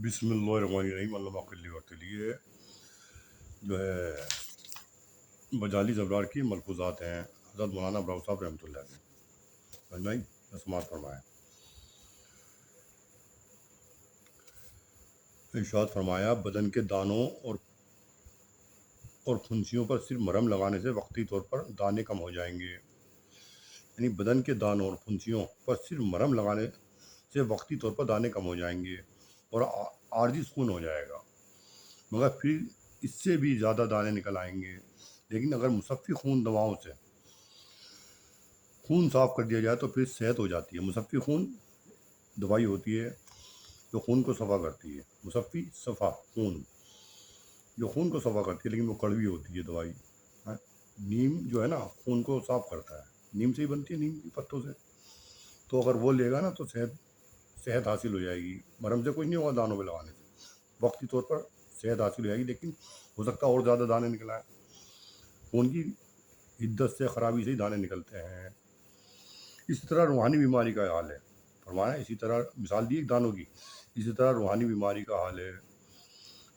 بسم اللہ الرحمن الرحیم علامہ کلی اور لیے جو ہے بجالی زبرار کی ملفوظات ہیں حضرت مولانا براؤ صاحب رحمۃ اللہ علیہ سمجھ سماعت فرمایا. ارشاد فرمایا بدن کے دانوں اور پھنسیوں پر صرف مرہم لگانے سے وقتی طور پر دانے کم ہو جائیں گے. یعنی بدن کے دانوں اور پھنسیوں پر صرف مرہم لگانے سے وقتی طور پر دانے کم ہو جائیں گے اور عارضی سکون ہو جائے گا، مگر پھر اس سے بھی زیادہ دانے نکل آئیں گے. لیکن اگر مصفی خون دواؤں سے خون صاف کر دیا جائے تو پھر صحت ہو جاتی ہے. مصفی خون دوائی ہوتی ہے جو خون کو صفا کرتی ہے. مصفی صفا خون جو خون کو صفا کرتی ہے، لیکن وہ کڑوی ہوتی ہے دوائی. نیم جو ہے نا خون کو صاف کرتا ہے، نیم سے ہی بنتی ہے، نیم کی پتوں سے. تو اگر وہ لے گا نا تو صحت حاصل ہو جائے گی. مرہم سے کچھ نہیں ہوگا، دانوں پہ لگانے سے وقتی طور پر صحت حاصل ہو جائے گی، لیکن ہو سکتا ہے اور زیادہ دانے نکل آئیں. خون کی حدت سے، خرابی سے ہی دانے نکلتے ہیں. اسی طرح روحانی بیماری کا حال ہے. فرمایا اسی طرح مثال دی ایک دانوں کی، اسی طرح روحانی بیماری کا حال ہے.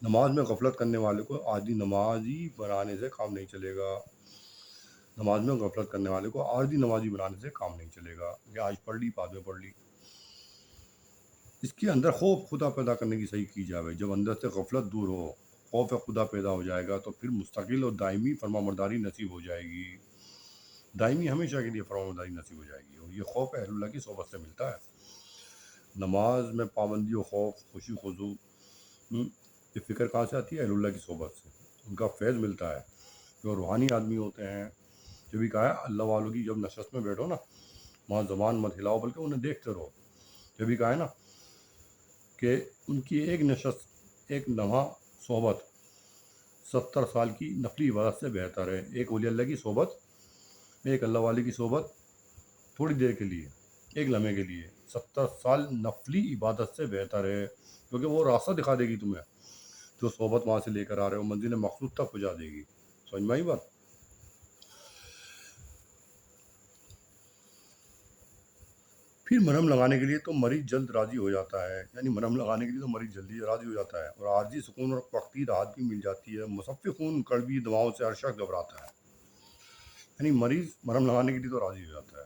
نماز میں غفلت کرنے والے کو عادی نمازی بنانے سے کام نہیں چلے گا. نماز میں غفلت کرنے والے کو عارضی نمازی بنانے سے کام نہیں چلے گا کہ آج پڑھ لی بعد میں پڑھ لی. اس کے اندر خوف خدا پیدا کرنے کی صحیح کی جائے. جب اندر سے غفلت دور ہو، خوف خدا پیدا ہو جائے گا، تو پھر مستقل اور دائمی فرمانبرداری نصیب ہو جائے گی. دائمی ہمیشہ کے لیے فرمانبرداری نصیب ہو جائے گی، اور یہ خوف اہل اللہ کی صحبت سے ملتا ہے. نماز میں پابندی و خوف، خوشی خضوع، یہ فکر کہاں سے آتی ہے؟ اہل اللہ کی صحبت سے. ان کا فیض ملتا ہے. جو روحانی آدمی ہوتے ہیں، جو بھی کہا ہے اللہ والوں کی جب نشست میں بیٹھو نا، وہاں زبان مت ہلاؤ بلکہ انہیں دیکھتے رہو. جو بھی کہا ہے نا کہ ان کی ایک نشست، ایک لمحہ صحبت 70 سال کی نفلی عبادت سے بہتر ہے. ایک ولی اللہ کی صحبت، ایک اللہ والے کی صحبت تھوڑی دیر کے لیے، ایک لمحے کے لیے 70 سال نفلی عبادت سے بہتر ہے. کیونکہ وہ راستہ دکھا دے گی تمہیں، جو صحبت وہاں سے لے کر آ رہے ہو منزل مقصود تک پہنچا دے گی. سمجھ میں آئی بات؟ پھر مرہم لگانے کے لیے تو مریض جلد راضی ہو جاتا ہے. یعنی مرہم لگانے کے لیے تو مریض جلدی راضی ہو جاتا ہے اور عارضی سکون اور وقتی راحت بھی مل جاتی ہے. مصفی خون کڑوی دواؤں سے ہر شخص گھبراتا ہے. یعنی مریض مرہم لگانے کے لیے تو راضی ہو جاتا ہے،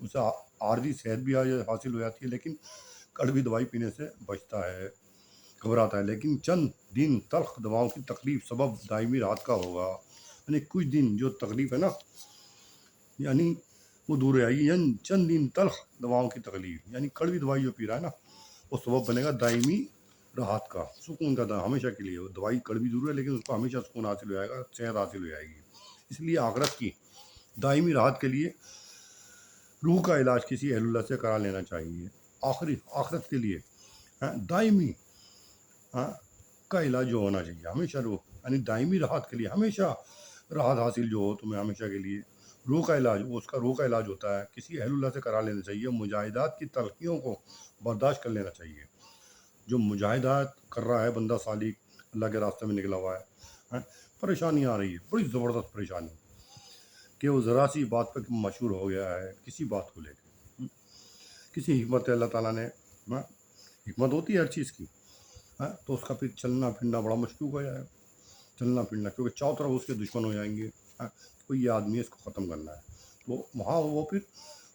اسے عارضی صحت بھی حاصل ہو جاتی ہے، لیکن کڑوی دوائی پینے سے بچتا ہے، گھبراتا ہے. لیکن چند دن تلخ دواؤں کی تکلیف سبب دائمی راحت کا ہوگا. یعنی کچھ دن جو تکلیف ہے نا، یعنی وہ دور آئے گی. یعنی چند دن تلخ دواؤں کی تکلیف، یعنی کڑوی دوائی جو پی رہا ہے نا، وہ سبب بنے گا دائمی راحت کا، سکون کا. ہمیشہ کے لیے وہ دوائی کڑوی ضرور ہے، لیکن اس کو ہمیشہ سکون حاصل ہو جائے گا، صحت حاصل ہو جائے گی. اس لیے آخرت کی دائمی راحت کے لیے روح کا علاج کسی اہل اللہ سے کرا لینا چاہیے. آخرت کے لیے دائمی کا علاج جو ہونا چاہیے ہمیشہ، روح یعنی دائمی راحت کے لیے ہمیشہ راحت حاصل جو ہو تمہیں ہمیشہ کے لیے، روح کا علاج، وہ اس کا روح کا علاج ہوتا ہے، کسی اہل اللہ سے کرا لینا چاہیے. مجاہدات کی تلخیوں کو برداشت کر لینا چاہیے. جو مجاہدات کر رہا ہے بندہ سالک، اللہ کے راستے میں نکلا ہوا ہے، پریشانی آ رہی ہے، بڑی زبردست پریشانی، کہ وہ ذرا سی بات پہ مشہور ہو گیا ہے، کسی بات کو لے کے. کسی حکمت اللہ تعالیٰ نے، حکمت ہوتی ہے ہر چیز کی، تو اس کا پھر چلنا پھرنا بڑا مشکوک ہو جائے گا. چلنا پھرنا، کیونکہ چاروں طرف اس کے دشمن ہو جائیں گے. کوئی یہ آدمی ہے، اس کو ختم کرنا ہے. تو وہاں وہ پھر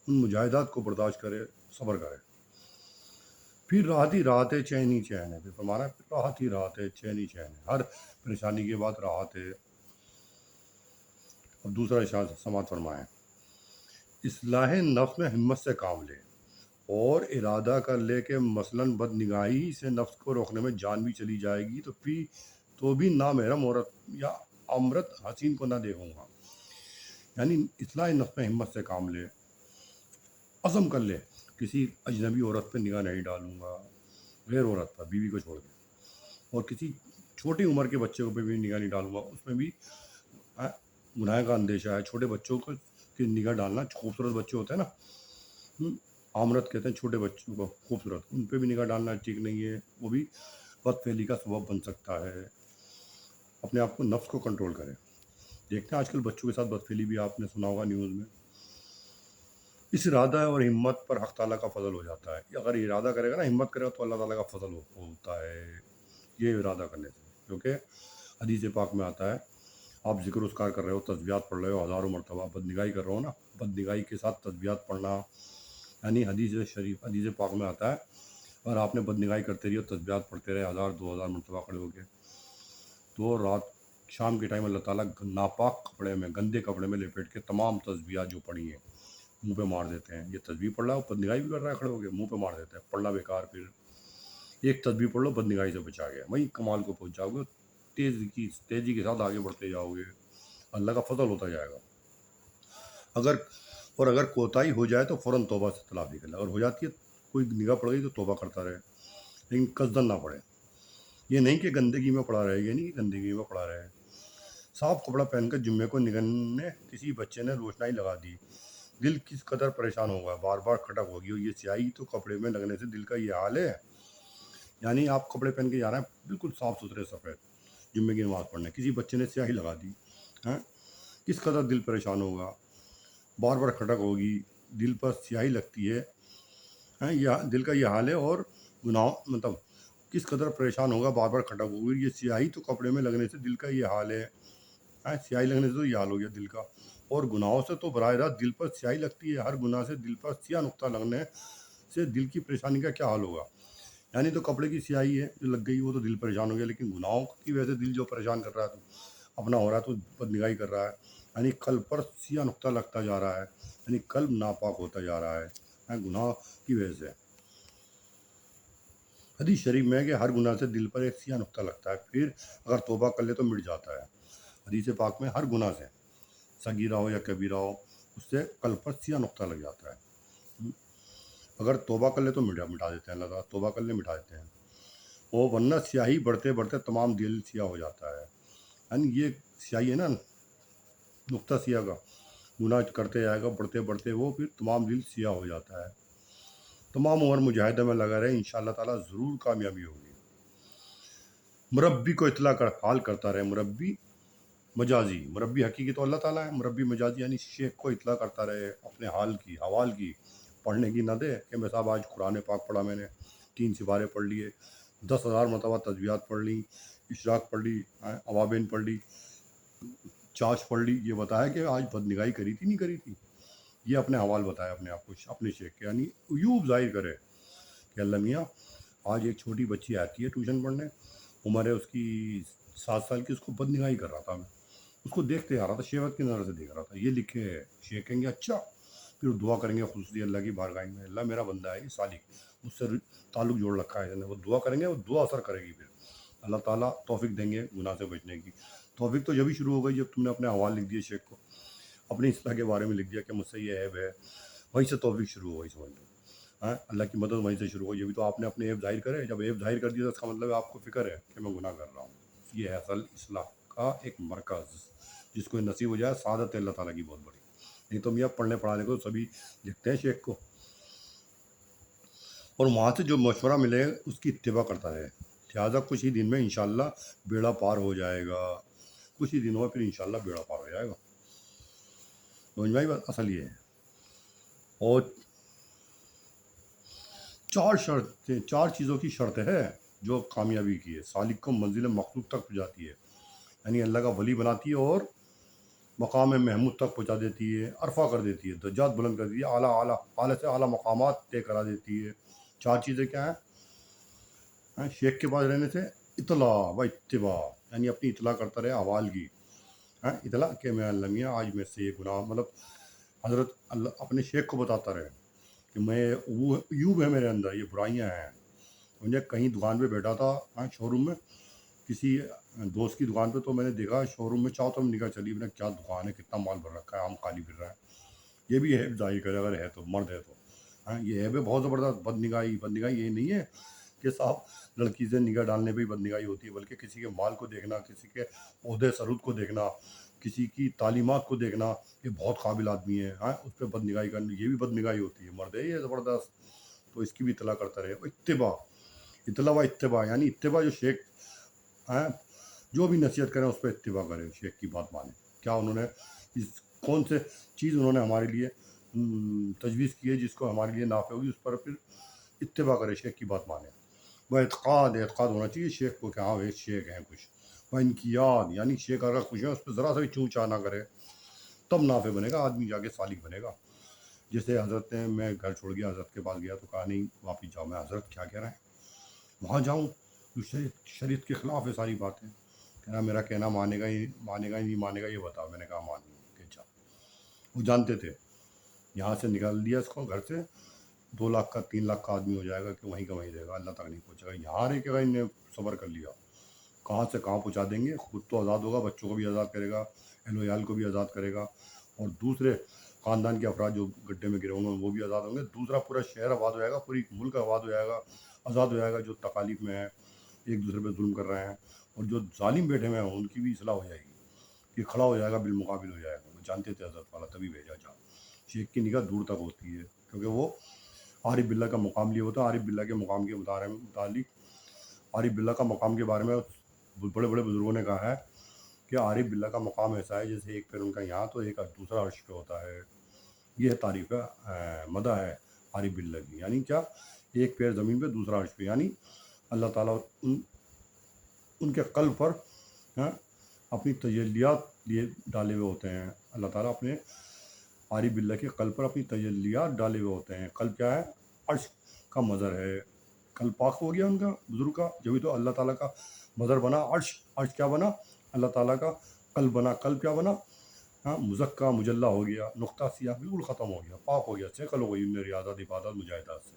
ان مجاہدات کو برداشت کرے، صبر کرے. پھر راحت ہی راحت ہے، چین ہی چین ہے. پھر فرمانا پھر راحت ہی راحت ہے، چین ہی چین ہے. ہر پریشانی کے بعد راحت ہے. اب دوسرا ارشاد سماعت فرمائیں. اصلاح نفس میں ہمت سے کام لے اور ارادہ کر لے کہ مثلاً بد نگاہی سے نفس کو روکنے میں جان بھی چلی جائے گی تو بھی نامحرم عورت یا امرت حسین کو نہ دیکھوں گا. یعنی اصلاح نفس میں ہمت سے کام لے، عزم کر لے کسی اجنبی عورت پہ نگاہ نہیں ڈالوں گا، غیر عورت پر، بیوی کو چھوڑ کے. اور کسی چھوٹی عمر کے بچے کو پہ بھی نگاہ نہیں ڈالوں گا، اس میں بھی گناہ کا اندیشہ ہے. چھوٹے بچوں کو کی نگاہ ڈالنا، خوبصورت بچے ہوتے ہیں نا، آمرت کہتے ہیں چھوٹے بچوں کو، خوبصورت، ان پہ بھی نگاہ ڈالنا ٹھیک نہیں ہے. وہ بھی بد فعلی کا سبب بن سکتا ہے. اپنے آپ کو، نفس کو کنٹرول کریں. دیکھتے ہیں آج کل بچوں کے ساتھ بد فعلی بھی آپ نے سنا ہوگا نیوز میں. اس ارادہ اور ہمت پر حق تعالیٰ کا فضل ہو جاتا ہے. اگر ارادہ کرے گا نا، ہمت کرے گا، تو اللہ تعالیٰ کا فضل ہوتا ہے یہ ارادہ کرنے سے. کیونکہ حدیث پاک میں آتا ہے، آپ ذکر اذکار کر رہے ہو، تسبیحات پڑھ رہے ہو ہزاروں مرتبہ، بدنگاہی کر رہے ہو نا، بدنگاہی کے ساتھ تسبیحات پڑھنا، یعنی حدیث پاک میں آتا ہے اور آپ نے بدنگاہی کرتے رہی ہو، تسبیحات پڑھتے رہے 1000-2000 مرتبہ کھڑے ہو کے، تو رات شام کے ٹائم اللہ تعالیٰ ناپاک کپڑے میں، گندے کپڑے میں لپیٹ کے تمام تسبیحات جو پڑھی ہیں منہ پہ مار دیتے ہیں. یہ تسبیح پڑھ رہا ہے، بدنگاہی بھی کر رہا ہے، کھڑے ہو کے منہ پہ مار دیتے ہیں. پڑھنا بیکار. پھر ایک تسبیح پڑھ لو، بدنگاہی سے بچا گیا، وہیں کمال کو پہنچ جاؤ گے. تیزی کے ساتھ آگے بڑھتے جاؤ گے، اللہ کا فضل ہوتا جائے گا. اگر کوتاہی ہو جائے تو فوراً توبہ سے تلافی کر لے. اگر ہو جاتی ہے، کوئی نگاہ پڑ گئی تو توبہ کرتا رہے، لیکن قصدن نہ پڑے. یہ نہیں کہ گندگی میں پڑا رہے، یہ نہیں کہ گندگی میں پڑا رہے. صاف کپڑا پہن کر جمعے کو نکلنے کسی بچے نے روشنائی لگا دی، دل کس قدر پریشان ہوگا، بار بار کھٹک ہوگی. اور یہ سیاہی تو کپڑے میں لگنے سے دل کا یہ حال ہے. یعنی آپ کپڑے پہن کے جا رہے ہیں بالکل صاف ستھرے سفید جمعے کی نماز پڑھنے، کسی بچے نے سیاہی لگا دی، کس قدر دل پریشان ہوگا، بار بار کھٹک ہوگی، دل پر سیاہی لگتی ہے. یہ دل کا یہ حال ہے. اور گناہ مطلب کس قدر پریشان ہوگا، بار بار کھٹک ہوگی. یہ سیاہی تو کپڑے میں لگنے سے دل کا یہ حال ہے. سیاہی لگنے سے تو یہ حال ہو گیا دل کا. اور گناہوں سے تو براہ راست دل پر سیاہی لگتی ہے. ہر گناہ سے دل پر سیاہ نقطہ لگنے سے دل کی پریشانی کا کیا حال ہوگا. یعنی تو کپڑے کی سیاہی ہے جو لگ گئی، وہ تو دل پریشان ہو گیا. لیکن گناہوں کی وجہ سے دل جو پریشان کر رہا ہے، تو اپنا ہو رہا ہے، تو بدنگاہی کر رہا ہے. یعنی قلب پر سیاہ نقطہ لگتا جا رہا ہے، یعنی قلب ناپاک ہوتا جا رہا ہے گناہ کی وجہ سے. حدیث شریف میں ہے کہ ہر گناہ سے دل پر ایک سیاہ نقطہ لگتا ہے، پھر اگر توبہ کر لے تو مٹ جاتا ہے. حدیث پاک میں ہر گناہ سے، صغیرہ ہو یا کبیرہ ہو، اس سے قلب پر سیاہ نقطہ لگ جاتا ہے. اگر توبہ کر لے تو مٹا دیتے ہیں اللہ تعالیٰ. توبہ کر لے مٹا دیتے ہیں. اور ورنہ سیاہی بڑھتے بڑھتے تمام دل سیاہ ہو جاتا ہے. یعنی یہ سیاہی ہے نا، نقطہ سیاہ کا، گناہ کرتے جائے گا بڑھتے بڑھتے، وہ پھر تمام دل سیاہ ہو جاتا ہے. تمام عمر مجاہدہ میں لگا رہے، انشاءاللہ تعالیٰ ضرور کامیابی ہوگی. مربی کو اطلاع حال کرتا رہے. مربی مجازی، مربی حقیقی تو اللہ تعالیٰ ہے. مربی مجازی یعنی شیخ کو اطلاع کرتا رہے اپنے حال کی، حوال کی. پڑھنے کی نہ دے کہ میں صاحب آج قرآن پاک پڑھا، میں نے 3 سپارے پڑھ لیے، 10,000 مرتبہ تسبیحات پڑھ لی، اشراق پڑھ لی، اوابین پڑھ لی، چاش پڑھ لی. یہ بتایا کہ آج بدنگاہی کری تھی نہیں کری تھی. یہ اپنے حوال بتایا اپنے آپ کو، اپنے شیخ کے. یعنی عیوب ظاہر کرے کہ اللہ میاں آج ایک چھوٹی بچی آتی ہے ٹیوشن پڑھنے، عمر ہے اس کی 7 سال کی، اس کو بدنگاہی کر رہا تھا میں، اس کو دیکھتے آ رہا تھا، شہوت کی نظر سے دیکھ رہا تھا. یہ لکھے ہے. شیخ کہیں گے اچھا، پھر دعا کریں گے خصوصی اللہ کی بارگاہ میں، اللہ میرا بندہ ہے یہ صالح، مجھ سے تعلق جوڑ رکھا ہے. وہ دعا کریں گے، وہ دعا اثر کرے گی. پھر اللہ تعالیٰ توفیق دیں گے گناہ سے بچنے کی. توفیق تو جبھی شروع ہو گئی جب تم نے اپنے حوال لکھ دیے شیخ کو، اپنی اصلاح کے بارے میں لکھ دیا کہ مجھ سے یہ عیب ہے. وہیں سے توفیق شروع ہو گئی، سمجھ لو. اللہ کی مدد وہیں سے شروع ہو. یہ بھی تو آپ نے اپنے عیب ظاہر کرے. جب عیب ظاہر کر دیا تو اس کا مطلب ہے آپ کو فکر ہے کہ میں گناہ کر رہا ہوں. یہ ہے اصل اصلاح کا ایک مرکز، جس کو نصیب ہو جائے سعادت اللہ تعالیٰ کی بہت بڑی. نہیں تو میاں پڑھنے پڑھانے کو سبھی لکھتے ہیں شیخ کو، اور وہاں سے جو مشورہ ملے اس کی اتباع کرتا رہے. لہٰذا کچھ ہی دن میں انشاءاللہ بیڑا پار ہو جائے گا. کچھ ہی دنوں میں پھر انشاءاللہ بیڑا پار ہو جائے گا. سمجھ میں آئی بات؟ اصل یہ ہے. اور 4 چیزوں کی شرط ہے جو کامیابی کی ہے. سالک کو منزل مخلوق تک پہنچاتی ہے، یعنی اللہ کا ولی بناتی ہے، اور مقام محمود تک پہنچا دیتی ہے، عرفہ کر دیتی ہے، درجات بلند کر دیتی ہے، اعلیٰ سے اعلیٰ مقامات طے کرا دیتی ہے. 4 چیزیں کیا ہیں؟ شیخ کے پاس رہنے سے اطلاع و اتباع، یعنی اپنی اطلاع کرتا رہے احوال کی. اطلاع کہ میں اللہ میاں آج میں سے یہ گناہ، مطلب حضرت اللہ اپنے شیخ کو بتاتا رہے کہ میں وہ عیوب ہے میرے اندر، یہ برائیاں ہیں. مجھے کہیں دکان پہ بیٹھا تھا شو روم میں، کسی دوست کی دکان پہ، تو میں نے دیکھا شو روم میں چاہو تو نگاہ چلی، میں نے کیا دکان ہے، کتنا مال بھر رکھا ہے، عام خالی پھر رہا ہے. یہ بھی ہے ظاہر کرے اگر ہے تو، مرد ہے تو. یہ ہے بھی بہت زبردست. بدنگاہی یہ نہیں ہے کہ صاحب لڑکی سے نگاہ ڈالنے پہ ہی بدنگاہی ہوتی ہے، بلکہ کسی کے مال کو دیکھنا، کسی کے عہدے سرود کو دیکھنا، کسی کی تعلیمات کو دیکھنا، یہ بہت قابل آدمی ہے، اس پہ بدنگاہی کرنا، یہ بھی بدنگاہی ہوتی ہے. مرد ہے یہ زبردست، تو اس کی بھی اطلاع کرتا رہے. اطلاع و اتباع، یعنی اتباع، جو شیخ جو بھی نصیحت کریں اس پہ اتباع کریں، شیخ کی بات مانیں. کیا انہوں نے کون سے چیز انہوں نے ہمارے لیے تجویز کی ہے جس کو ہمارے لیے نافع ہوگی اس پر پھر اتباع کرے، شیخ کی بات مانے. وہ اعتقاد ہونا چاہیے شیخ کو کہ ہاں وہ شیخ ہیں کچھ. وہ انقیاد یعنی شیخ اگر کچھ ہے اس پہ ذرا سا بھی چوں چا نہ کرے، تب نافع بنے گا، آدمی جا کے سالک بنے گا. جیسے حضرت نے، میں گھر چھوڑ گیا، حضرت کے پاس گیا تو کہا نہیں واپس جاؤ. میں حضرت کیا کہہ رہے ہیں، وہاں جاؤں جو شریعت کے خلاف ہے ساری باتیں. کہہ رہا میرا کہنا مانے گا ہی نہیں مانے گا یہ بتاؤ. میں نے کہا مان لوں کہ جا. وہ جانتے تھے یہاں سے نکال دیا اس کو گھر سے، 2 لاکھ کا 3 لاکھ کا آدمی ہو جائے گا کہ وہیں کا وہیں رہے گا، اللہ تک نہیں پہنچے گا. یہاں رہ کے ان نے صبر کر لیا. کہاں سے کہاں پہنچا دیں گے. خود تو آزاد ہوگا، بچوں کو بھی آزاد کرے گا، اہل و عیال کو بھی آزاد کرے گا، اور دوسرے خاندان کے افراد جو گڈھے میں گرے ہوں گے وہ بھی آزاد ہوں گے. دوسرا پورا شہر آباد ہو جائے گا، پوری ملک آباد ہو جائے گا، آزاد ہو جائے گا. جو تکالیف میں ہیں، ایک دوسرے پہ ظلم کر رہے ہیں، اور جو ظالم بیٹھے ہوئے ہیں ان کی بھی اصلاح ہو جائے گی. یہ کھڑا ہو جائے گا، بالمقابل ہو جائے گا. وہ جانتے تھے حضرت والا، تبھی بھیجا جا. شیخ کی نگاہ دور تک ہوتی ہے کیونکہ وہ عارف باللہ کا مقام لیے ہوتا ہے. عارف باللہ کے مقام کے متعلق عارف باللہ کا مقام کے بارے میں بڑے بڑے بزرگوں نے کہا ہے کہ عارف باللہ کا مقام ایسا ہے جیسے ایک پیر ان کا یہاں تو ایک دوسرا عرش پہ ہوتا ہے. یہ تعریف ہے، مدح ہے عارف باللہ کی. یعنی کیا، ایک پیر زمین پہ دوسرا عرش پہ. یعنی اللہ تعالیٰ ان کے قلب پر اپنی تجلیات لیے ڈالے ہوئے ہوتے ہیں. اللہ تعالیٰ اپنے عارف باللہ کے قلب پر اپنی تجلیات ڈالے ہوئے ہوتے ہیں. قلب کیا ہے؟ عرش کا مظہر ہے. قلب پاک ہو گیا ان کا، بزرگ کا، جبھی تو اللہ تعالیٰ کا مظہر بنا عرش. عرش کیا بنا؟ اللہ تعالیٰ کا قلب بنا. قلب کیا بنا؟ مزکہ مجلہ ہو گیا، نقطہ سیاہ بالکل ختم ہو گیا، پاک ہو گیا، سیکل ہو گئی ان ریاضت عبادت مجاہدات سے.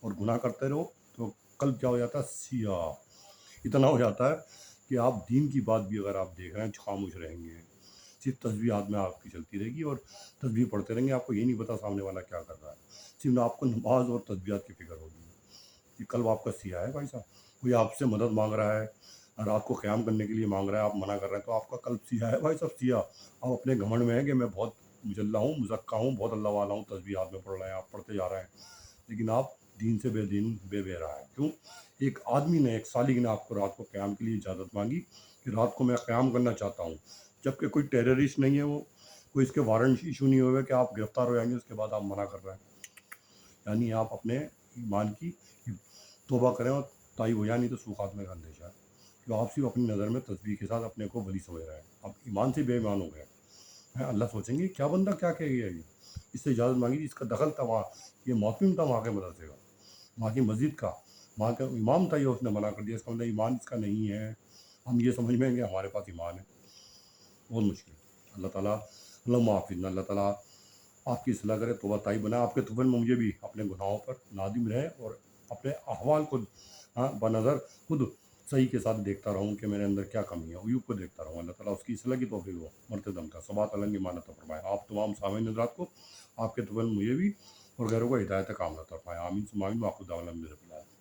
اور گناہ کرتے رہو تو قلب کیا ہو جاتا ہے؟ سیاہ. اتنا ہو جاتا ہے کہ آپ دین کی بات بھی اگر آپ دیکھ رہے ہیں خاموش رہیں گے. صرف تسبیح ہاتھ میں آپ کی چلتی رہے گی اور تسبیح پڑھتے رہیں گے. آپ کو یہ نہیں پتا سامنے والا کیا کر رہا ہے. صرف آپ کو نماز اور تسبیحات کی فکر ہوگی. یہ قلب آپ کا سیاہ ہے بھائی صاحب. کوئی آپ سے مدد مانگ رہا ہے، رات کو قیام کرنے کے لیے مانگ رہا ہے، آپ منع کر رہے ہیں، تو آپ کا قلب سیاہ ہے بھائی صاحب، سیاہ. آپ اپنے گھمنڈ میں ہیں کہ میں بہت مجلہ ہوں، مزکہ ہوں، بہت اللہ والا ہوں، تسبیح ہاتھ میں پڑھ رہے ہیں، آپ پڑھتے جا رہے ہیں، لیکن آپ دین سے بے رہا ہے. کیوں؟ ایک آدمی نے، ایک سالک نے آپ کو رات کو قیام کے لیے اجازت مانگی کہ رات کو میں قیام کرنا چاہتا ہوں، جبکہ کوئی ٹیررسٹ نہیں ہے، وہ کوئی اس کے وارنٹ ایشو نہیں ہوئے کہ آپ گرفتار ہو جائیں گے، اس کے بعد آپ منع کر رہے ہیں. یعنی آپ اپنے ایمان کی توبہ کریں اور تائب ہو جائیں، نہیں تو سوء خاتمے کا اندیشہ ہے. کہ آپ صرف اپنی نظر میں تسبیح کے ساتھ اپنے کو ولی سمجھ رہے ہیں، آپ ایمان سے بے ایمان ہو گئے ہیں. اللہ سوچیں گے کیا بندہ کیا کہہ گیا، یہ اس سے اجازت مانگی، اس کا دخل تھا وہاں، یہ محتم تھا وہاں کے مدرسے کا، وہاں کی مسجد کا، وہاں کا امام تھا، یہ اس نے منع کر دیا. اس کا مطلب ایمان اس کا نہیں ہے. ہم یہ سمجھ میں کہ ہمارے پاس ایمان ہے. بہت مشکل. اللہ تعالیٰ اللہ معافظ، اللہ تعالیٰ آپ کی اصلاح کرے، توبہ طائب بنائے. آپ کے طفل میں مجھے بھی اپنے گناہوں پر نادم رہے اور اپنے احوال کو بنظر خود صحیح کے ساتھ دیکھتا رہوں کہ میرے اندر کیا کمی ہے. ایوب کو دیکھتا رہوں. اللہ تعالیٰ اس کی اصلاح کی توفیق ہو مرتے دم کا. ثبات علی ایمان عطا فرمائے. آپ تمام سامعین حضرات کو، آپ کے طفل مجھے بھی اور غیروں کو ہدایت کاملہ عطا فرمائے. آمین ثم آمین. وآخر دعوانا الحمد للہ.